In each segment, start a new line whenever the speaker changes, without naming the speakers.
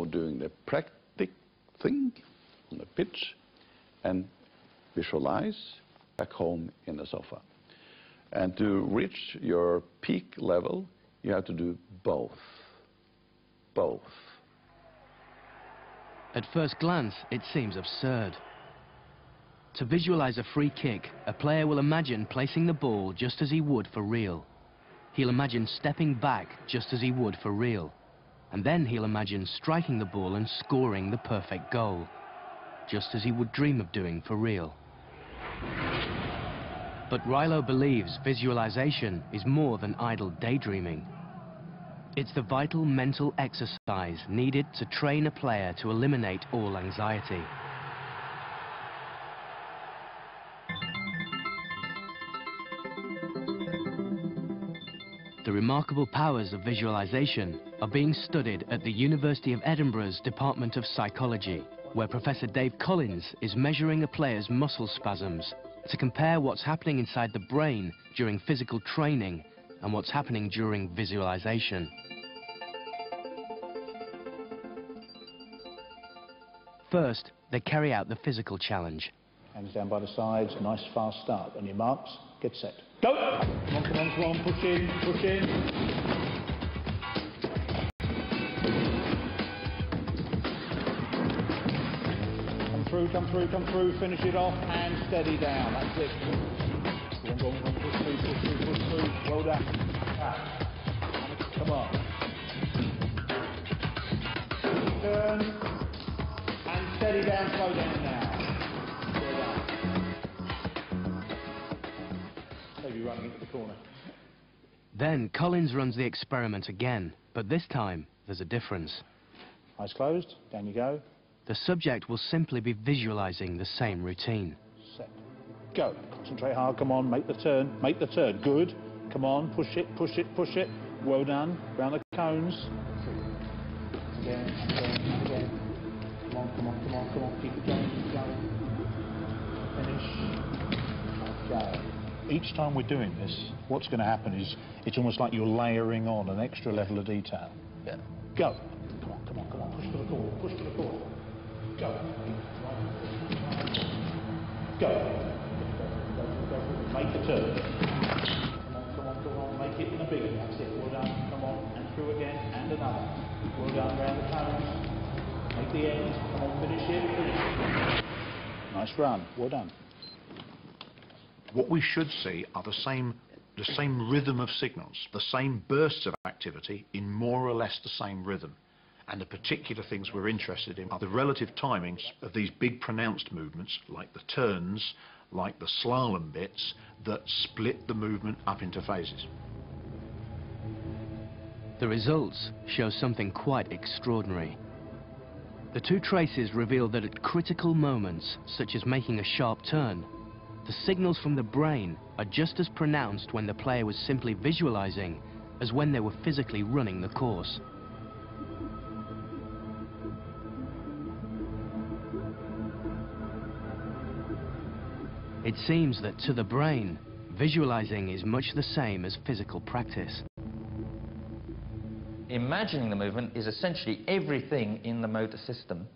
of doing the practice thing on the pitch and visualize back home in the sofa. And to reach your peak level, you have to do both. Both.
At first glance, it seems absurd. To visualize a free kick, a player will imagine placing the ball just as he would for real. He'll imagine stepping back just as he would for real. And then he'll imagine striking the ball and scoring the perfect goal, just as he would dream of doing for real. But Rilo believes visualization is more than idle daydreaming. It's the vital mental exercise needed to train a player to eliminate all anxiety. The remarkable powers of visualization are being studied at the University of Edinburgh's Department of Psychology, where Professor Dave Collins is measuring a player's muscle spasms to compare what's happening inside the brain during physical training and what's happening during visualization. First, they carry out the physical challenge.
Hands down by the sides, nice fast start. On your marks, get set. Go! Come on, come on, come on, push in, push in. Come through, come through, finish it off and steady down, that's it. Go on, push through, push through, push through. Well done. Come on. Turn and steady down, slow down now. Running into the corner.
Then Collins runs the experiment again, but this time there's a difference.
Eyes closed, down you go.
The subject will simply be visualizing the same routine.
Set. Go. Concentrate hard, come on, make the turn, good. Come on, push it, push it, push it. Well done, round the cones. Again, again, again. Come on, come on, come on, come on, keep it going, keep it going. Finish. Go. Each time we're doing this, what's going to happen is it's almost like you're layering on an extra level of detail. Yeah. Go. Come on, come on, come on. Push to the corner. Push to the corner. Go. Go. Make the turn. Come on, come on, come on. Make it in a bigger. That's it. Well done. Come on. And through again. And another. Well done. Round the cones. Make the end. Come on. Finish it. Finish it. Nice run. Well done.
What we should see are the same rhythm of signals, the same bursts of activity in more or less the same rhythm. And the particular things we're interested in are the relative timings of these big pronounced movements, like the turns, like the slalom bits, that split the movement up into phases.
The results show something quite extraordinary. The two traces reveal that at critical moments, such as making a sharp turn, the signals from the brain are just as pronounced when the player was simply visualizing as when they were physically running the course. It seems that to the brain, visualizing is much the same as physical practice.
Imagining the movement is essentially everything in the motor system,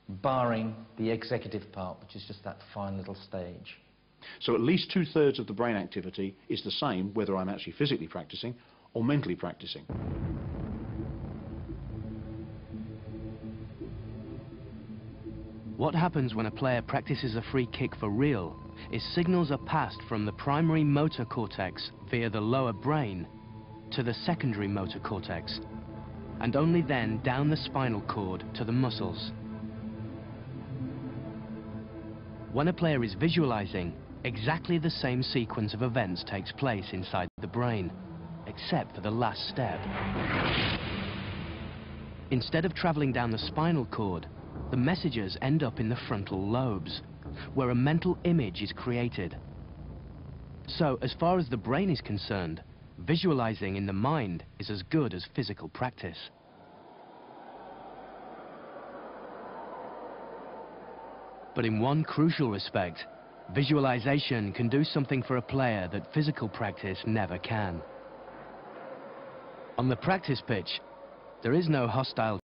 barring the executive part, which is just that fine little stage.
So at least 2/3 of the brain activity is the same whether I'm actually physically practicing or mentally practicing.
What happens when a player practices a free kick for real is signals are passed from the primary motor cortex via the lower brain to the secondary motor cortex, and only then down the spinal cord to the muscles. When a player is visualizing, exactly the same sequence of events takes place inside the brain, except for the last step. Instead of traveling down the spinal cord, the messages end up in the frontal lobes, where a mental image is created. So, as far as the brain is concerned, visualizing in the mind is as good as physical practice. But in one crucial respect, visualization can do something for a player that physical practice never can. On the practice pitch, there is no hostile